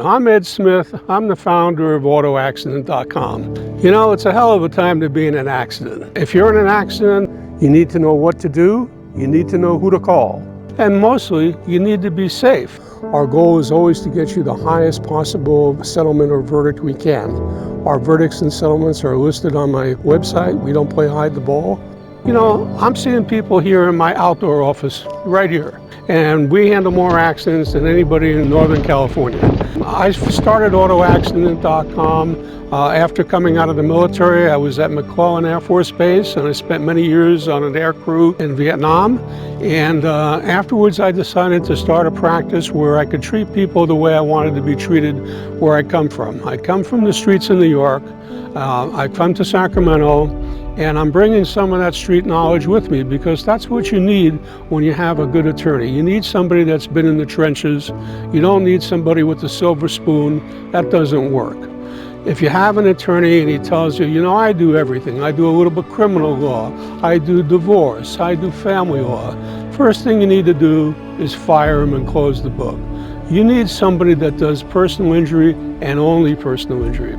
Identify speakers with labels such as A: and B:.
A: I'm Ed Smith. I'm the founder of AutoAccident.com. You know, it's a hell of a time to be in an accident. If you're in an accident, you need to know what to do, you need to know who to call, and mostly, you need to be safe. Our goal is always to get you the highest possible settlement or verdict we can. Our verdicts and settlements are listed on my website. We don't play hide the ball. You know, I'm seeing people here in my outdoor office right here, and we handle more accidents than anybody in Northern California. I started AutoAccident.com after coming out of the military. I was at McClellan Air Force Base, and I spent many years on an air crew in Vietnam. And afterwards, I decided to start a practice where I could treat people the way I wanted to be treated where I come from. I come from the streets of New York. I come to Sacramento, and I'm bringing some of that street knowledge with me because that's what you need when you have a good attorney. You need somebody that's been in the trenches. You don't need somebody with a silver spoon. That doesn't work. If you have an attorney and he tells you, you know, I do everything. I do a little bit of criminal law. I do divorce. I do family law. First thing you need to do is fire him and close the book. You need somebody that does personal injury and only personal injury.